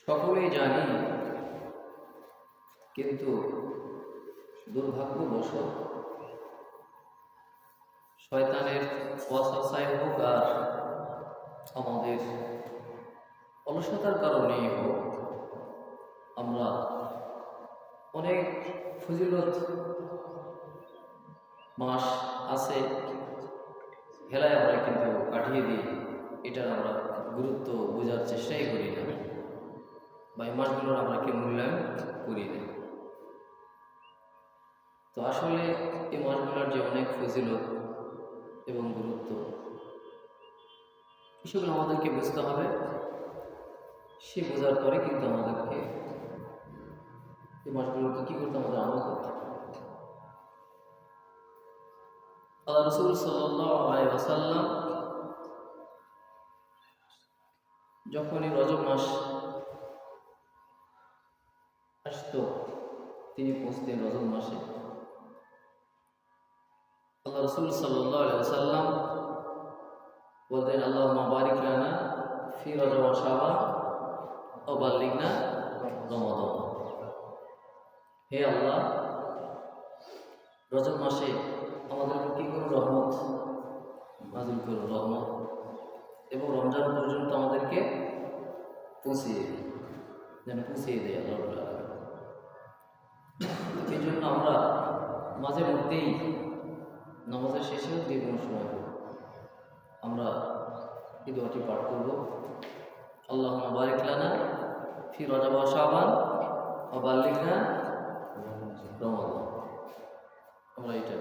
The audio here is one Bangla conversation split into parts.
সকলেই জানি, কিন্তু দুর্ভাগ্যবশত শয়তানের ওয়াসওয়াসায় হোক আর আমাদের অলসতার কারণেই হোক, আমরা অনেক ফজিলত মাস আছে হেলায় আমরা কিন্তু কাটিয়ে দিই। এটার আমরা গুরুত্ব বোঝার চেষ্টাই করি না, বা এই মাসগুলোর আমরা কি মূল্যায়ন করি না। তো আসলে এই মাসগুলোর যে অনেক ফজিলত এবং গুরুত্ব, এসবগুলো আমাদেরকে বুঝতে হবে। সে বোঝার পরে কিন্তু আমাদেরকে এই মাসগুলোকে কী করতে, আমাদের আমল করতে হবে। আল্লাহ রাসূল সাল্লাল্লাহু আলাইহি ওয়াসাল্লাম যখনই রজব মাস আসতো, তিনি পৌঁছতেন রজব মাসে। আল্লাহ রাসূল সাল্লাল্লাহু আলাইহি ওয়াসাল্লাম বলতেন, আল্লাহুম্মা বারিক লানা ফি রজব ওয়া শাবান ওয়া বাল্লিগনা রমাদান। হে আল্লাহ, রজব মাসে আমাদেরকে কি করুন, রহমত নাযিল করুন, রহমত, এবং রমজান পর্যন্ত আমাদেরকে পৌঁছিয়ে দেয় আল্লাহ রাব্বুল আলামিন। এই জন্য আমরা মাঝে মধ্যেই নামাজের শেষেও যে কোনো সময় আমরা এই দোয়াটি পাঠ করব, আল্লাহুম্মা বারিক লানা ফি রজব ওয়া শাবান ওয়া বাল্লিগনা রমাদান। আমরা এটা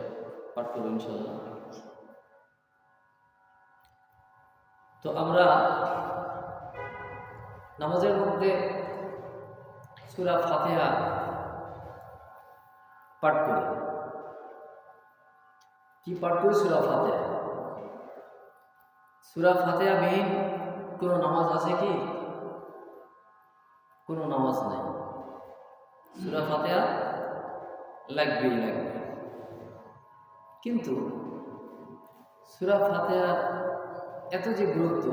পাঠ করব ইনশাআল্লাহ। তো আমরা নামাজের মধ্যে সূরা ফাতিহা পাঠ করি। কি পাঠ করি? সূরা ফাতিহা। সূরা ফাতিহা বিহীন কোনো নামাজ আছে কি? কোনো নামাজ নেই। সূরা ফাতিহা লাগবেই লাগবে। কিন্তু সূরা ফাতিহা এত যে গুরুত্ব,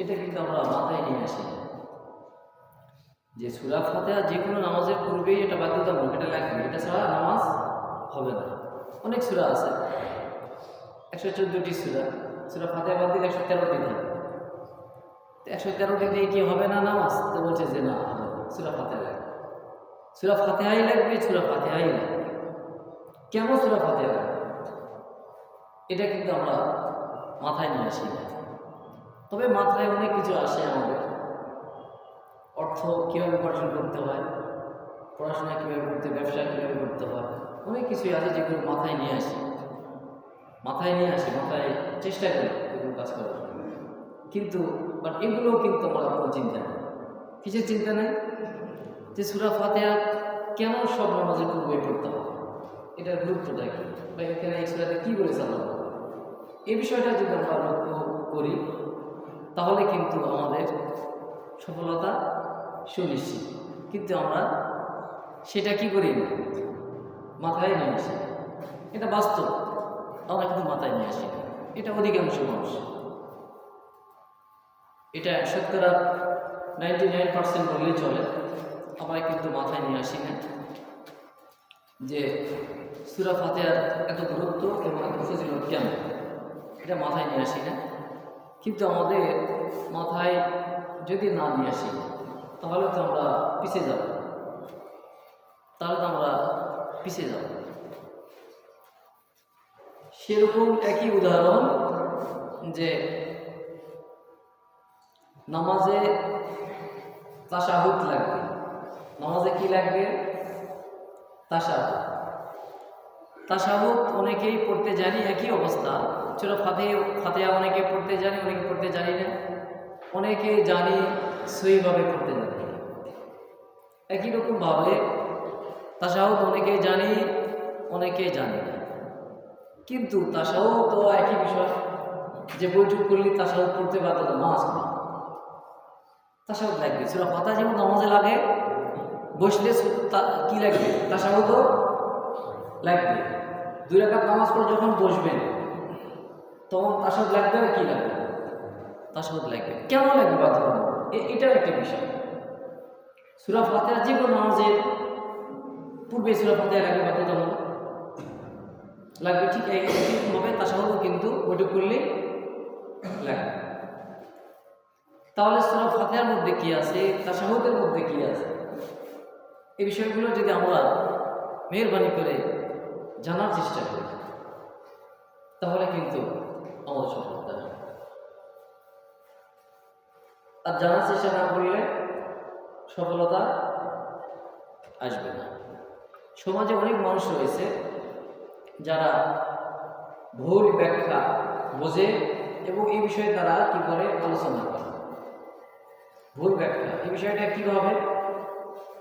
এটা কিন্তু আমরা মাথায় নিয়ে আসি যে সূরা ফাতিহা যে কোনো নামাজের পূর্বেই এটা বাধ্যতামূলক, এটা লাগবে, এটা ছাড়া নামাজ হবে না। অনেক সূরা আছে, 114টি সূরা, সূরা ফাতিহা বাদ দিলে 113টি থাকে। 113টি দিয়ে কি হবে না নামাজ? তো বলছে যে না, সূরা ফাতিহা লাগবে, সূরা ফাতিহাই লাগবে, সূরা ফাতিহাই লাগবে। কেন সূরা ফাতিহা লাগবে? এটা কিন্তু আমরা মাথায় নিয়ে আসি না। তবে মাথায় অনেক কিছু আসে আমাদের, অর্থ কীভাবে উপার্জন করতে হয়, পড়াশোনা কীভাবে করতে, ব্যবসা কীভাবে করতে হয়, অনেক কিছুই আছে যেগুলো মাথায় নিয়ে আসি, মাথায় চেষ্টা করি এগুলো কাজ করার। কিন্তু এগুলোও কিন্তু আমার কোনো চিন্তা নেই। কিসের চিন্তা নেই? যে সূরা ফাতিহা কেন সব নামাজের পূর্বে পড়তে হবে, এটার গুরুত্বটা কি, বা এখানে এই সূরাতে কী বলেছে আল্লাহ, এই বিষয়টা যদি আমরা লক্ষ্য করি, তাহলে কিন্তু আমাদের সফলতা সুনিশ্চিত। কিন্তু আমরা সেটা কি করি না, মাথায় নিয়ে আসি। এটা বাস্তব, আমরা কিন্তু মাথায় নিয়ে আসি না। এটা অধিকাংশ মানুষ, এটা শতকরা 99% বললেই চলে। আমরা কিন্তু মাথায় নিয়ে আসি না যে সূরা ফাতিহার এত গুরুত্ব এবং এত ফজিলত কেন, এটা মাথায় নিয়ে আসি না। কিন্তু আমাদের মাথায় যদি না নিয়ে আসি, তাহলে তো আমরা পিছিয়ে যাব, সেরকম একই উদাহরণ যে নামাজে তাশাহুদ লাগবে। নামাজে কি লাগবে? তাশাহুদ অনেকেই পড়তে জানি, একই অবস্থা। সূরা ফাতিহা অনেকে পড়তে জানি, অনেকে পড়তে জানি না। অনেকে জানি, সহিভাবে পড়তে জানি। একই রকমভাবে তাশাহুদ অনেকে জানি, অনেকে জানি না। কিন্তু তাশাহুদ তো একই বিষয়, যে বৈঠক করলে তাশাহুদ পড়তে বাধ্য, নামাজ পড়ি, তাশাহুদ লাগবে। সূরা ফাতিহা যেমন নামাজে লাগে, বসলে কি লাগবে? তাশাহুদও লাগবে। 2 রাকাত নামাজ পড়ে যখন বসবেন, তখন তাশাহুদ লাগবে না? কি লাগবে? তাশাহুদ লাগবে। কেন লাগবে বাধ্যতামূলক? এটার একটা বিষয়। সূরা ফাতিহা যে কোনো নামাজের পূর্বে সূরা ফাতিহা লাগবে বাধ্যতামূলক লাগবে, ঠিক এইভাবে তাশাহুদও কিন্তু ওইটা করলেই লাগবে। তাহলে সূরা ফাতিহার মধ্যে কি আছে, তাশাহুদের মধ্যে কি আছে, এই বিষয়গুলো যদি আমরা মেহেরবানি করে জানার চেষ্টা করি তাহলে কিন্তু আমাদের সফলতা আসবে। আর জানার চেষ্টা না করলে সফলতা আসবে না। সমাজে অনেক মানুষ রয়েছে যারা ভুল ব্যাখ্যা বোঝে এবং এই বিষয়ে তারা কি করে আলোচনা করে। ভুল ব্যাখ্যা এই বিষয়টা কীভাবে,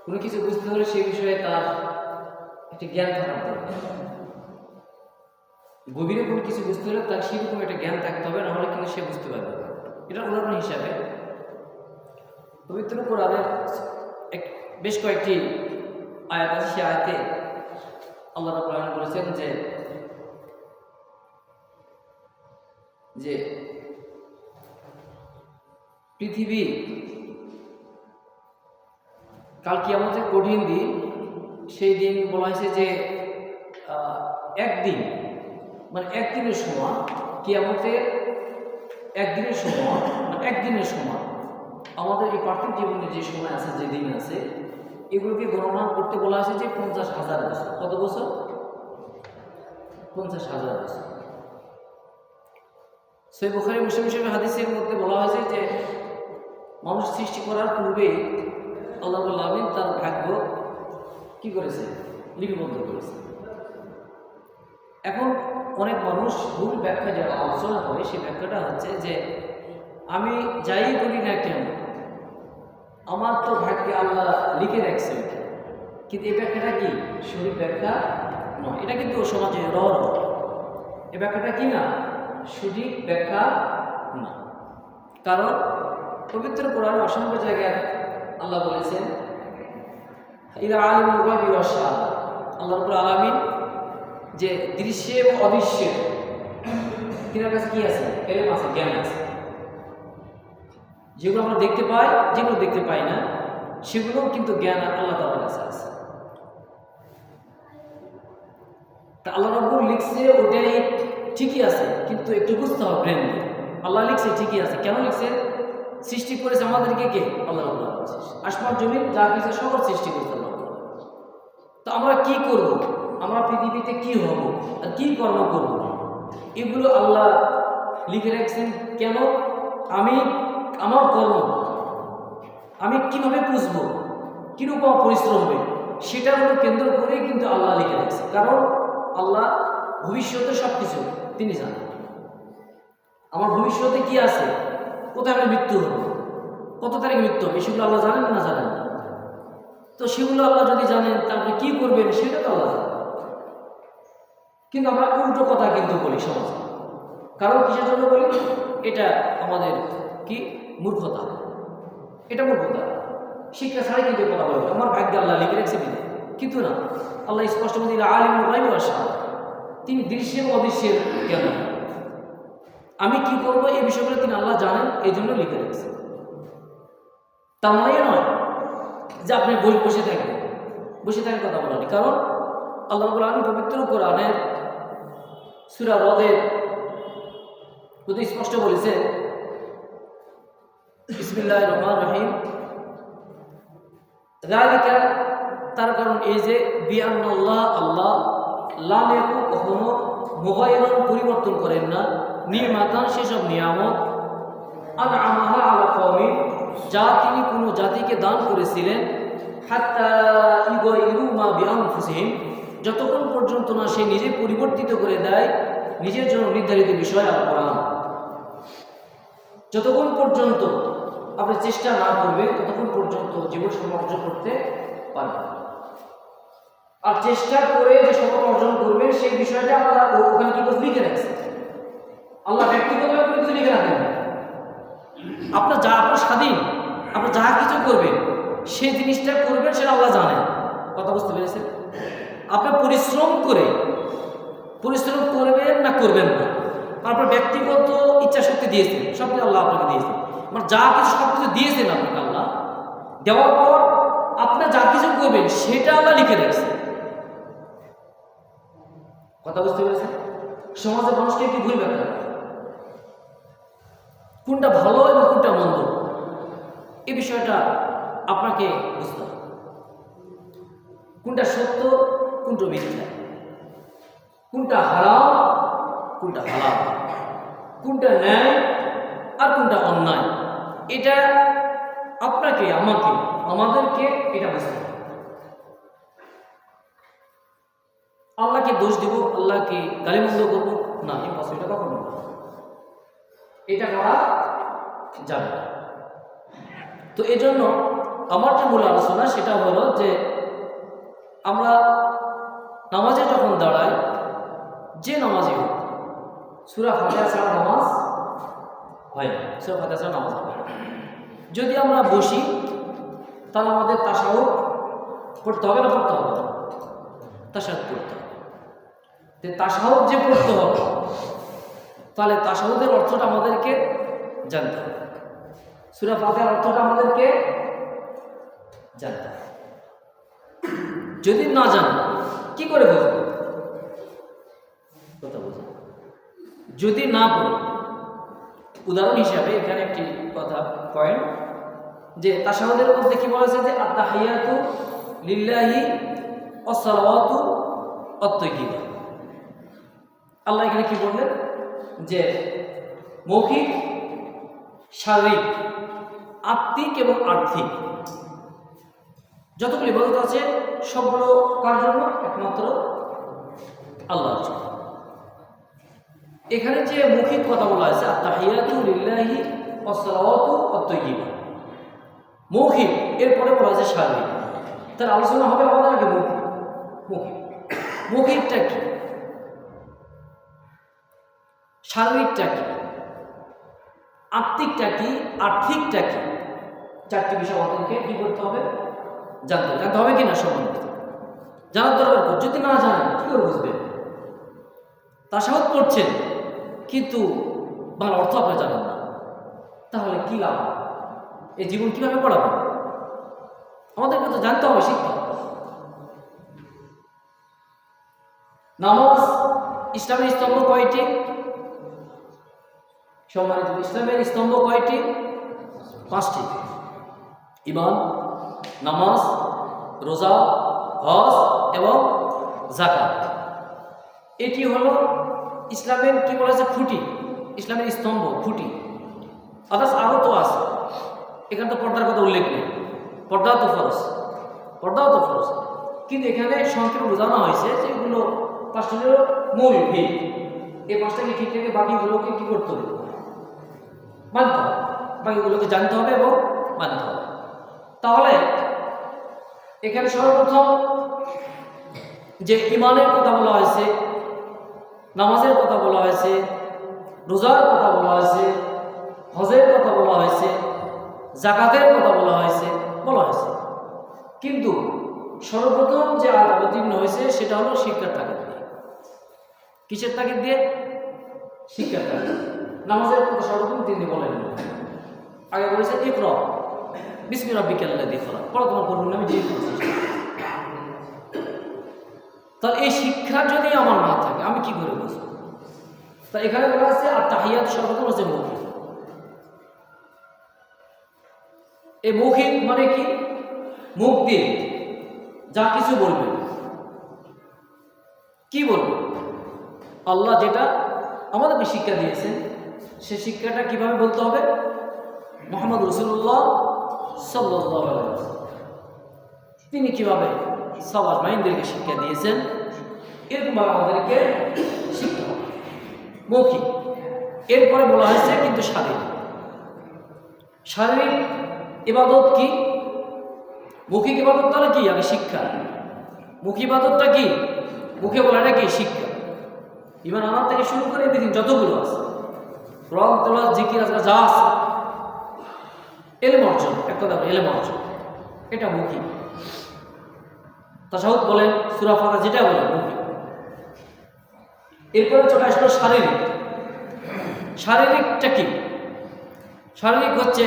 কোনো কিছু বুঝতে হলে সেই বিষয়ে তার একটি জ্ঞান থাকতে হবে, গভীরে কোনো কিছু বুঝতে হলে তার সেরকম একটা জ্ঞান থাকতে হবে, নাহলে কিন্তু সে বুঝতে পারবে। এটা উদাহরণ হিসাবে পবিত্র কোরআনের বেশ কয়েকটি আয়াত আছে, সে আয়াতে আল্লাহ রাব্বুল আলামিন বলেছেন যে পৃথিবী কাল কিয়ামতের কঠিন দিন, সেই দিন বলা হয়েছে যে একদিন মানে একদিনের সময়, কিয়ামতের একদিনের সময় মানে একদিনের সময় আমাদের এই পার্থিব জীবনে যে সময় আছে, যে দিন আছে, এগুলোকে গণনা করতে বলা হয়েছে যে 50,000 বছর। কত বছর? 50,000 বছর। সহিহ বুখারী মুসলিম শরীফের হাদিসের মধ্যে বলা হয়েছে যে মানুষ সৃষ্টি করার পূর্বে আল্লাহ রাব্বুল আলামিন তার ভাগ্য কি করেছে? লিপিবদ্ধ করেছে। এখন অনেক মানুষ ভুল ব্যাখ্যা যারা আলোচনা করে, সেই ব্যাখ্যাটা হচ্ছে যে আমি যাই করি না কেন আমার তো ভাগ্যে আল্লাহ লিখে রাখছে, কিন্তু এই ব্যাখ্যাটা কি সঠিক ব্যাখ্যা নয়। এটা কিন্তু সমাজে রহর, এই ব্যাখ্যাটা কি না সঠিক ব্যাখ্যা না। কারণ পবিত্র কোরআনে অসংখ্য জায়গায় আল্লাহ বলেছেন ইলা আলিমুল গায়বি ওয়াশ শাহাদা, আল্লাহ রাব্বুল আলামিন যে দৃশ্যে এবং অদৃশ্যের তিনার কাছে কি আছে? এলম আছে, জ্ঞান আছে। যেগুলো আমরা দেখতে পাই, যেগুলো দেখতে পাই না, সেগুলোও কিন্তু জ্ঞান আল্লাহ তাআলার কাছে আছে। তা আল্লাহ রাব্বুল লিখছে ওটাই ঠিকই আছে, কিন্তু একটু বুঝতে হবে ব্রেন দিয়ে। আল্লাহ লিখছে ঠিকই আছে, কেন লিখছে? সৃষ্টি করেছে আমাদেরকে কে? আল্লাহ রাব্বুল আলামিন। আসমান জমিন যা কিছু সব সৃষ্টি করতে আল্লাহ। তো আমরা কি করব, আমরা পৃথিবীতে কি হব আর কি কর্ম করব, এগুলো আল্লাহ লিখে রাখছেন। কেন? আমি আমার কর্ম আমি কিভাবে বুঝবো, কিরকম পরিশ্রম হবে, সেটার উপর কেন্দ্র করে কিন্তু আল্লাহ লিখে রাখছে। কারণ আল্লাহ ভবিষ্যতে সব কিছু তিনি জানেন। আমার ভবিষ্যতে কি আছে, কোথায় আমি মৃত্যু হব, কত তারিখে মৃত্যু হবে, সেগুলো আল্লাহ জানেন না জানেন না? তো সেগুলো আল্লাহ যদি জানেন তাহলে কি করবেন সেটা তো আল্লাহ জানেন। কিন্তু আমরা উল্টো কথা কিন্তু বলি সমাজে। কারণ কিসের জন্য বলি? এটা আমাদের কি মূর্খতা, এটা মূর্খতা। শিক্ষা ছাড়াই কিন্তু কথা বলবে আমার ভাগ্যে আল্লাহ লিখে রেখেছে বিধে, কিন্তু না, আল্লাহ স্পষ্ট বলতে আলিমুল গায়বি ওয়াশ শাহাদা, তিনি দৃশ্যের অদৃশ্যের জ্ঞান। আমি কি করবো এই বিষয়গুলো তিনি আল্লাহ জানেন, এই জন্য লিখে রেখেছে। তার মানে নয় যে আপনি বসে থাকবেন, বসে থাকার কথা বলেন। কারণ আল্লাহ রাব্বুল আলামিন পবিত্র কোরআনের সূরা রদের মধ্যে স্পষ্ট বলেছে বিসমিল্লাহির রহমানির রহিম, যালিকা, তার কারণ এই যে বিআন্নাল্লাহ, আল্লাহ লা ইয়াকু, কখনো মুগায়্যিরান পরিবর্তন করেন না, নিমাতান, সেসব নিয়ামত, আনআমাহা আলা কওমিন, যা তিনি কোনো জাতিকে দান করেছিলেন, হাত্তা ইউগায়্যিরু মা বিআনফুসিহিম, যতক্ষণ পর্যন্ত না সে নিজে পরিবর্তিত করে দেয় নিজের জন্য নির্ধারিত বিষয় আল কোরআন। যতক্ষণ পর্যন্ত আপনি চেষ্টা না করবেন ততক্ষণ পর্যন্ত জীবন সফল অর্জন করতে পারবেন। আর চেষ্টা করে যে সফল অর্জন করবেন সেই বিষয়টা আল্লাহ ওখানে কি করে লিখে রাখছে। আল্লাহ ব্যক্তিগতভাবে কোনো কিছু লিখে রাখেন না। আপনার স্বাধীন, আপনার যাহা কিছু করবেন সেই জিনিসটা করবেন, সেটা আল্লাহ জানেন। কথা বুঝতে পেরেছেন? আপনি পরিশ্রম করবেন না করবেন না, আপনার ব্যক্তিগত ইচ্ছা শক্তি দিয়েছেন, সব কিছু আল্লাহ আপনাকে দিয়েছেন। মানে যা কিছু সব কিছু দিয়েছেন আপনাকে আল্লাহ, দেওয়ার পর আপনার যা কিছু করবেন সেটা আল্লাহ লিখে রেখেছে। কথা বুঝতে পেরেছেন? সমাজের মানুষকে কি ভুল ব্যাখ্যা, কোনটা ভালো এবং কোনটা মন্দ, এই বিষয়টা আপনাকে বুঝতে হবে। কোনটা সত্য, কোনটা মিথ্যা, কোনটা হারাম, কোনটা হালাল, কোনটা ন্যায় আর কোনটা অন্যায়, এটা আপনাকে, আমাকে, আমাদেরকে এটা বুঝতে হবে। আল্লাহকে দোষ দিব, আল্লাহকে গালিমন্দ করবো না, ইম্পসিবল, এটা কখনো না, এটা করা যাবে না। তো এই জন্য আমার যে মূল আলোচনা সেটা হলো যে আমরা নামাজে যখন দাঁড়াই, যে নামাজই হোক, সূরা ফাতিহা ছাড়া নামাজ হয় না, সূরা ফাতিহা ছাড়া নামাজ হয় না। যদি আমরা বসি তাহলে আমাদের তাশাহুদ পড়তে হবে না, পড়তে হবে না, তাশাহুদ পড়তে হবে। তাশাহুদ যে পড়তে হবে, তাহলে তাশাহুদের অর্থটা আমাদেরকে জানতে হবে, সূরা ফাতিহার অর্থটা আমাদেরকে জানতে হবে। যদি না জানি কি করে বুঝবো? কথা বুঝো, যদি না পড়ি, উদাহরণ হিসাবে এখানে একটি কথা পয়েন্ট, যে তাশাহুদের মধ্যে কি বলা হয়েছে যে আত-তাহিয়াতু লিল্লাহি ওয়াস-সালাওয়াতু ওয়াত-তাইয়্যিবা। আল্লাহ এখানে কি বললেন যে মৌখিক, শারীরিক, আত্মিক এবং আর্থিক যতগুলো ইবাদত আছে সবগুলো কার জন্য? একমাত্র আল্লাহর জন্য। এখানে যে মৌখিক কথা বলা হয়েছে আত-তাহিয়াতু লিল্লাহি ওয়াস-সালাওয়াতু ওয়াত-তাইয়্যিবা, মৌখিক, এরপরে বলা হয়েছে শারীরিক। তার আলোচনা হবে আমাদের আগে মৌখিক। মৌখিকটা কি, শারীরিকটা কি, আত্মিকটা কি, আর্থিকটা কি, চারটি বিষয় আমাদেরকে কি করতে হবে? জানতে হবে কিনা সম্বন্ধে জানার দরকার। যদি না জানেন কি করে বুঝবেন? তাশাহুদ করছেন কিন্তু বাংলা অর্থ আপনি জানেন না, তাহলে কি লাভ? এই জীবন কিভাবে পড়াবেন? আমাদেরকে তো জানতে হবে, শিখতে হবে। নামাজ ইসলামের স্তম্ভ কয়টি? সম্মানিত, ইসলামের স্তম্ভ কয়টি? 5টি। ঈমান, নামাজ, রোজা, হজ এবং যাকাত। এটি হলো ইসলামের কি বলেছে? খুঁটি, ইসলামের স্তম্ভ, খুঁটি। আদার্স আরও তো আছে, এখানে তো পর্দার কথা উল্লেখ নেই। পর্দাও তো ফরজ, কিন্তু এখানে সংক্ষেপে বোঝানো হয়েছে যে এগুলো 5টি হলো মূল ভিত। এই 5টাকে ঠিক রেখে বাকিগুলোকে কি করতে হবে? মানতে হবে, বাকিগুলোকে জানতে হবে এবং মানতে হবে। তাহলে এখানে সর্বপ্রথম যে ঈমানের কথা বলা হয়েছে, নামাজের কথা বলা হয়েছে, রোজার কথা বলা হয়েছে, হজের কথা বলা হয়েছে, যাকাতের কথা বলা হয়েছে, কিন্তু সর্বপ্রথম যে আয়াত অবতীর্ণ হয়েছে সেটা হলো শিক্ষার তাগিদ দিয়ে। কিসের তাগিদ দিয়ে? শিক্ষার তাগিদ। নামাজের কথা সর্বপ্রথম তিনি বলেন, আগে বলেছে ইকরা বিসমি রাব্বিকাল্লাযী খালাক, পড়ো তোমার প্রভুর নামে যিনি সৃষ্টি। তাহলে এই শিক্ষা যদি আমার না থাকে আমি কি করে বুঝবো? তা এখানে বলা আছে আত-তাহিয়াত সর্বপ্রথম হচ্ছে মৌখিক। এই মৌখিক মানে কি? মুখ দিয়ে যা কিছু বলবে, কি বলবে? আল্লাহ যেটা আমাদেরকে শিক্ষা দিয়েছেন সে শিক্ষাটা কিভাবে বলতে হবে? মুহাম্মদ রাসূলুল্লাহ সাল্লাল্লাহু আলাইহি ওয়াসাল্লাম তিনি কিভাবে সবার মাইন্ডদেরকে শিক্ষা দিয়েছেন, এরকমভাবে আমাদেরকে শিখতে হবে। মৌখিক। এরপরে বলা হয়েছে কিন্তু শারীরিক ইবাদত কি? মৌখিক ইবাদত তাহলে কি? আগে শিক্ষা। মুখী ইবাদতটা কি? মুখে বলাটা কি? শিক্ষা। ঈমান আনার থেকে শুরু করে এভরিথিং যতগুলো আছে, কোরআন তেলাওয়াত, জিকির, আজকার যা আছে, এলেম অর্জন, এক কথা এলেম অর্জন, এটা মৌখিক। তাশাহুদ বলেন, সূরা ফাতিহা যেটা বলেন মৌখিক। এরপরে চলে আসলো শারীরিক। শারীরিকটা কি? শারীরিক হচ্ছে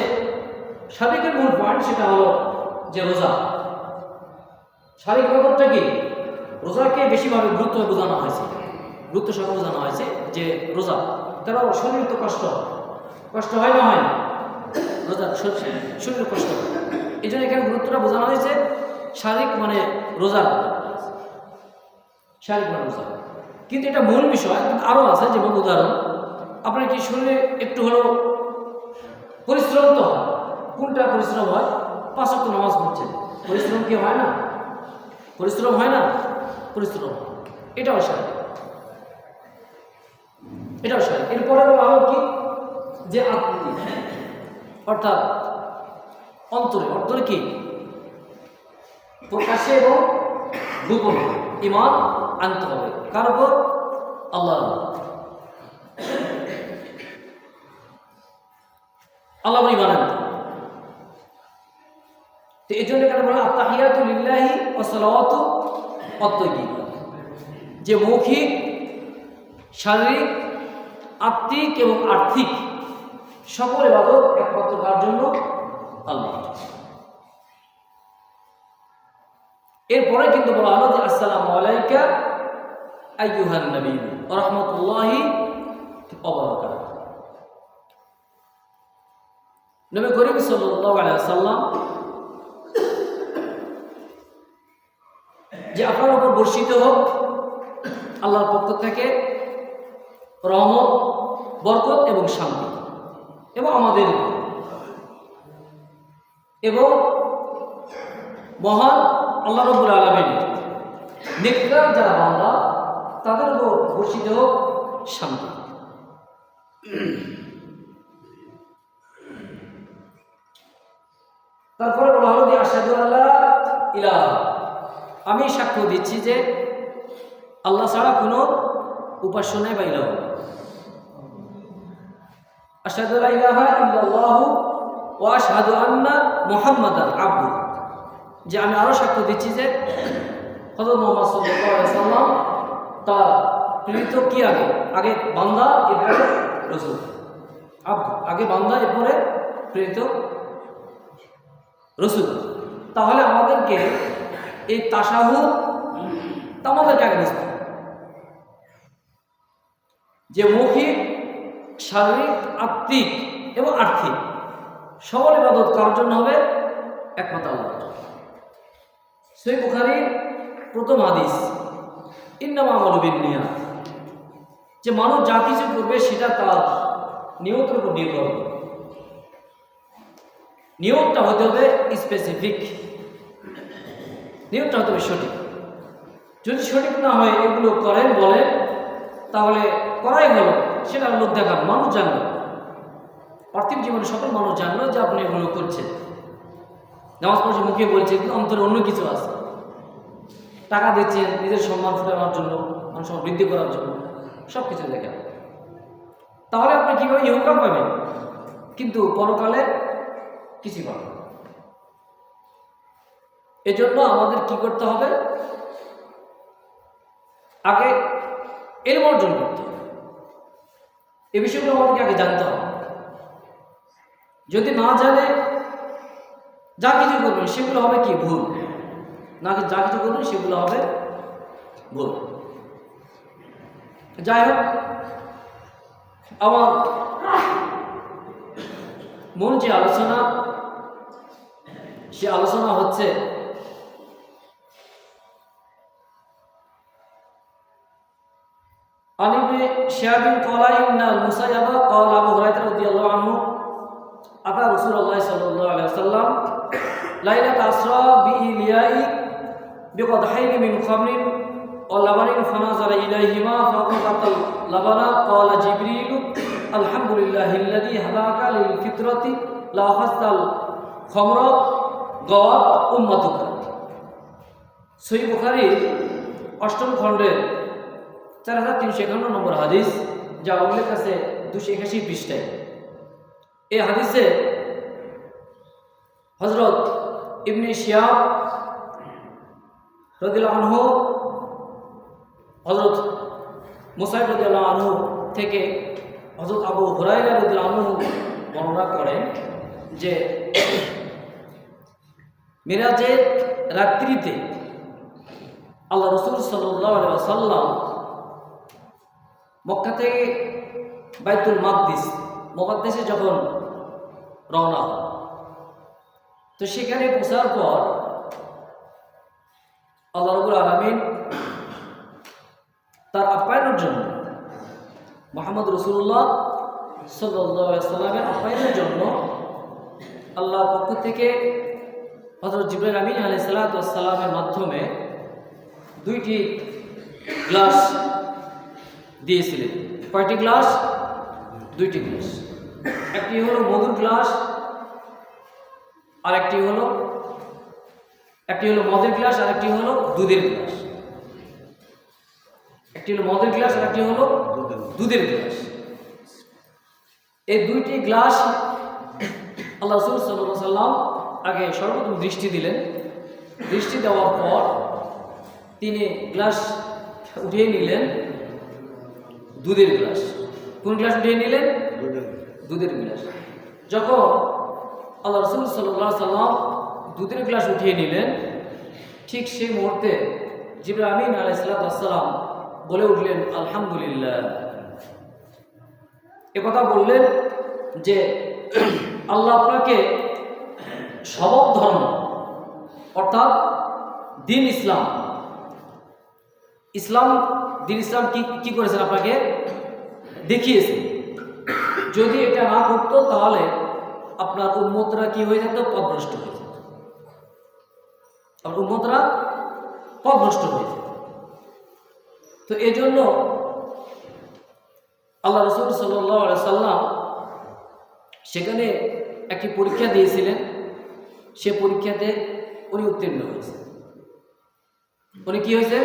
শারীরিকের মূল পয়েন্ট, সেটা হলো যে রোজা। শারীরিক ইবাদতটা কি? রোজাকে বেশিভাবে গুরুত্ব বোঝানো হয়েছে, গুরুত্ব সহ বোঝানো হয়েছে যে রোজা, কারণ শরীর তো কষ্ট হয় না, হয় না? রোজা শরীরের কষ্ট, এই জন্য এখানে গুরুত্বটা বোঝানো হয়েছে শারীরিক মানে রোজার, শারীরিক মানে রোজা। কিন্তু এটা মূল বিষয় আরও আছে, যেমন উদাহরণ, আপনার কি শরীরে একটু হলেও পরিশ্রম তো হয়, কোনটা পরিশ্রম হয়? 5 ওয়াক্ত নামাজ পড়ছেন, পরিশ্রম কি হয় না? পরিশ্রম হয় না? পরিশ্রম, এটাও শারীরিক, এটাও শারীরিক। এরপরে বলা হলো কি যে আত্মিক, অর্থাৎ অন্তরে কি প্রকাশ্যে এবং গোপনে ঈমান আনতে হবে। কার উপর? আল্লাহর। আল্লাহ ঈমান আনতে, তো এই জন্য কেন বলা আত্তাহিয়াতু লিল্লাহি ওয়া সালাওয়াতু আত-তাইয়্যিবা, যে মৌখিক, শারীরিক, আত্মিক এবং আর্থিক সকল ইবাদত একমাত্র কার জন্য? আল্লাহ। এরপরে কিন্তু বলা হলো যে আসসালামু আলাইকা আইয়ুহান নবী ওয়া রাহমাতুল্লাহি ওয়া বারাকাতুহু। নবী করিম সাল্লাল্লাহু আলাইহি ওয়াসাল্লাম যে আপনার উপর বর্ষিত হোক আল্লাহর পক্ষ থেকে রহমত, বরকত এবং শান্তি, এবং আমাদের এবং মহান আল্লাহ রাব্বুল আলামিন নেককার যারা বান্দা তাদের উপর বর্ষিত হোক শান্তি। তারপরে বলা হলো যে আশহাদু আল্লা ইলাহা, আমি সাক্ষ্য দিচ্ছি যে আল্লাহ ছাড়া কোনো উপাস্য নেই বা ইলাহ। আশহাদু লা ইলাহা ইল্লাল্লাহু ওয়া আশহাদু আন্না মুহাম্মাদান আবদুহু, যে আমি আরো সাক্ষ্য দিচ্ছি যে হযরত মুহাম্মদ সাল্লাল্লাহু আলাইহি ওয়াসাল্লাম তার প্রেরিত কি আগে বান্দা এরপরে রাসূল, আগে বান্দা এরপরে প্রেরিত রাসূল। তাহলে আমাদেরকে এই তাশাহুদ আমাদেরকে আগে বুঝতে হবে যে মৌখিক, শারীরিক, আত্মিক এবং আর্থিক সকল ইবাদত কার জন্য হবে? একমাত্র আল্লাহর। সহিহ বুখারীর প্রথম হাদিস, ইন্নামা আমালু বিন্নিয়াত, যে মানুষ যা কিছু করবে সেটা তার নিয়তের উপর নির্ভর করে। নিয়তটা হতে হবে স্পেসিফিক, নিয়তটা হতে হবে সঠিক। যদি সঠিক না হয় এগুলো করেন বলেন, তাহলে করাই হলো, সেটা লোক দেখান, মানুষ জানলো, পার্থিব জীবনে সকল মানুষ জানলো যে আপনি এগুলো করছেন। নামাজ পড়ছে, মুখে বলছে, কিন্তু অন্তরে অন্য কিছু আছে। টাকা দিচ্ছেন নিজের সম্মান ফুটানোর জন্য, মানুষ সম্মান বৃদ্ধি করার জন্য, সব কিছু দেখেন। তাহলে আপনি কীভাবে ইহকাল পাবেন, কিন্তু পরকালে কিছু পাবেন। এজন্য আমাদের কি করতে হবে? আগে ইলম অর্জন করতে হবে, এই বিষয়গুলো আমাদেরকে আগে জানতে হবে। যদি না জানে যা কিছু করবেন সেগুলো হবে কি? ভুল। না, যা কিছু করবেন সেগুলো হবে ভুল। যাই হোক, আমার মূল যে আলোচনা, সে আলোচনা হচ্ছে عن ابن شهاب قال إن المسيب قال أبو هريرة رضي الله عنه أتى رسول الله صلى الله عليه وسلم ليلة أسرى بإلياء بقدحين من خمر ولبن فنظر إليهما فقطع اللبن قال جبريل الحمد لله الذي هداك للفطرة لا أخذت الخمر غوات أمتك। সহিহ বুখারীর 8ম খণ্ডের 4351 নম্বর হাদিস, যা উল্লেখ আছে 281 পৃষ্ঠায়। এই হাদিসে হযরত ইবনে শিহাব রাদিয়াল্লাহু আনহু হযরত মুসাইব রাদিয়াল্লাহু আনহু থেকে হযরত আবু হুরায়রা রাদিয়াল্লাহু আনহু বর্ণনা করেন যে মিরাজের রাত্রিতে আল্লাহ রসুল সাল্লাল্লাহু আলাইহি ওয়াসাল্লাম মক্কা থেকে বাইতুল মুকাদ্দাসে যখন রওনা হন, তো সেখানে পৌঁছার পর আল্লাহ রাব্বুল আলামিন তার আপ্যায়নের জন্য মুহাম্মদ রাসূলুল্লাহ সাল্লাল্লাহু আলাইহি ওয়াসাল্লামের আপ্যায়নের জন্য আল্লাহর পক্ষ থেকে হযরত জিবরাইল আমিন আলাইহিস সালাতু ওয়াস সালামের মাধ্যমে 2টি গ্লাস দিয়েছিলেন। কয়টি গ্লাস? 2টি গ্লাস। একটি হলো মধুর গ্লাস, আর একটি হলো মদের গ্লাস, আর একটি হলো দুধের গ্লাস। একটি হলো মদের গ্লাস, আর একটি হলো দুধের গ্লাস। এই 2টি গ্লাস আল্লাহ রাসূল সাল্লাল্লাহু আলাইহি ওয়াসাল্লাম আগে সর্বপ্রথম দৃষ্টি দিলেন। দৃষ্টি দেওয়ার পর তিনি গ্লাস উঠিয়ে নিলেন, দুধের গ্লাস। কোন গ্লাস উঠিয়ে নিলেন? দুধের গ্লাস। যখন আল্লাহ রাসূল সাল্লাল্লাহু আলাইহি ওয়াসাল্লাম দুধের গ্লাস উঠিয়ে নিলেন, ঠিক সেই মুহূর্তে জিবরাইল আমিন আলাইহিস সালাম বলে উঠলেন আলহামদুলিল্লাহ। একথা বললেন যে আল্লাহ আপনাকে সবক ধর্ম অর্থাৎ দিন ইসলাম কি করেছেন? আপনাকে দেখিয়েছেন। যদি এটা না করতো তাহলে আপনার উম্মতরা কি হয়ে যেত? পথভ্রষ্ট হয়ে যেত। আপনার উম্মতরা পথভ্রষ্ট হয়ে যেত। তো এই জন্য আল্লাহ রাসূল সাল্লাল্লাহু আলাইহি সাল্লাম সেখানে একটি পরীক্ষা দিয়েছিলেন। সে পরীক্ষাতে উনি উত্তীর্ণ হয়েছে। উনি কি হয়েছে?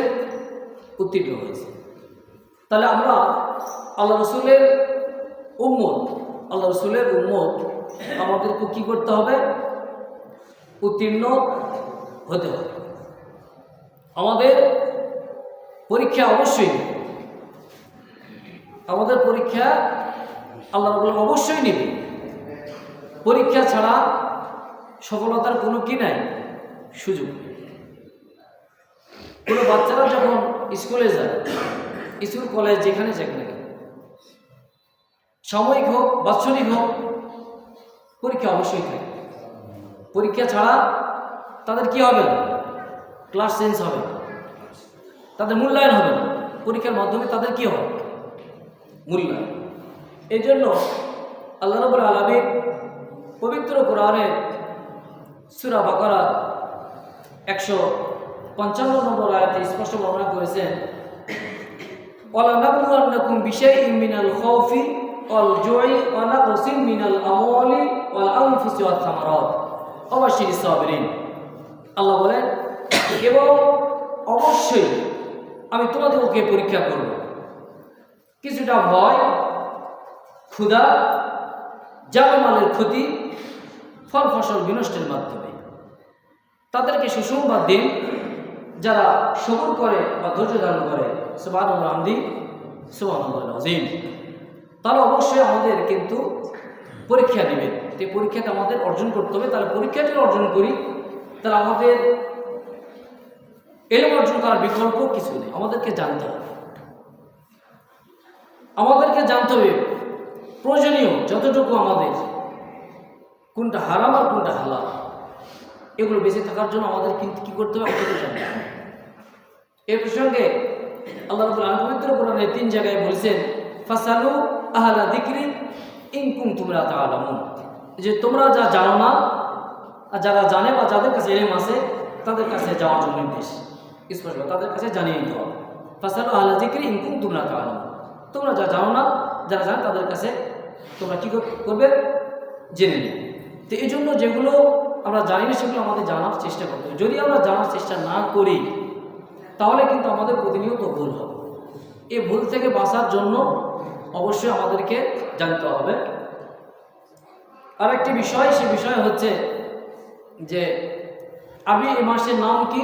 উত্তীর্ণ হয়েছে। তাহলে আমরা আল্লাহ রসুলের উম্মত আমাদেরকে কি করতে হবে? উত্তীর্ণ হতে হবে। আমাদের পরীক্ষা অবশ্যই নেবে। আমাদের পরীক্ষা আল্লাহ রাব্বুল অবশ্যই নেবে। পরীক্ষা ছাড়া সফলতার কোনো কি নাই, সুযোগ। কোনো বাচ্চারা যখন স্কুলে যায়, স্কুল কলেজ যেখানে সাময়িক হোক বাৎসরিক হোক, পরীক্ষা অবশ্যই থাকে। পরীক্ষা ছাড়া তাদের কি হবে? ক্লাস চেঞ্জ হবে, তাদের মূল্যায়ন হবে না। পরীক্ষার মাধ্যমে তাদের কি হবে? মূল্যায়ন। এই জন্য আল্লাহ রাব্বুল আলামিন পবিত্র কোরআনের সূরা বাকারা 155 নম্বর আয়াতে স্পষ্ট বর্ণনা করেছেন, ওয়ালা নাবলুওয়ান্নাকুম বিশাইইন মিনাল খাউফি ওয়াল জুই ওয়া নাকসিম মিনাল আমওয়ালি ওয়াল আনফুসি ওয়াত থামারাত ওয়া বাশশিরিস সাবিরিন। আল্লাহ বলেন, এবং অবশ্যই আমি তোমাদেরকে পরীক্ষা করব কিছুটা ভয়, ক্ষুধা, জানমালের ক্ষতি, ফল ফসল বিনষ্টের মাধ্যমে। তাদেরকে সুসংবাদ দিন যারা সবর করে বা ধৈর্য ধারণ করে। সুবহানাল্লাহ হামদি সুবহানাল্লাহিল আযীম। তারা অবশ্যই আমাদের কিন্তু পরীক্ষা দিবে। এই পরীক্ষাটা আমাদের অর্জন করতে হবে। তাহলে পরীক্ষা যদি অর্জন করি তাহলে আমাদের এলম অর্জন করার বিকল্প কিছু নেই। আমাদেরকে জানতে হবে, প্রয়োজনীয় যতটুকু আমাদের, কোনটা হারাম আর কোনটা হালাল, এগুলো বেঁচে থাকার জন্য আমাদের কিন্তু কি করতে হবে? আমাদের জানতে হবে। এই প্রসঙ্গে আল্লাহ রাব্বুল আলামিন পবিত্র কোরআনে 3 জায়গায় বলেছেন, ফাসালু আহলা যিকরি ইন কুনতুম লা তা'লামুন, যে তোমরা যা জানো না, আর যারা জানে বা যাদের কাছে ইলম আছে তাদের কাছে যাওয়ার জন্য নির্দেশ স্পষ্ট, তাদের কাছে জানিয়ে দিতে হবে। ফাসালু আহলা যিকরি ইন কুনতুম লা তা'লামুন, তোমরা যা জানো না, যারা জানে তাদের কাছে তোমরা কি করবে? জেনে নেবে। তো এই জন্য যেগুলো আমরা জানি না সেগুলো আমাদের জানার চেষ্টা করতে হবে। যদি আমরা জানার চেষ্টা না করি তাহলে কিন্তু আমাদের প্রতিনিয়ত ভুল হবে। এই ভুল থেকে বাঁচার জন্য অবশ্যই আমাদেরকে জানতে হবে। আরেকটি বিষয়, সে বিষয় হচ্ছে যে আরবি এই মাসের নাম কি?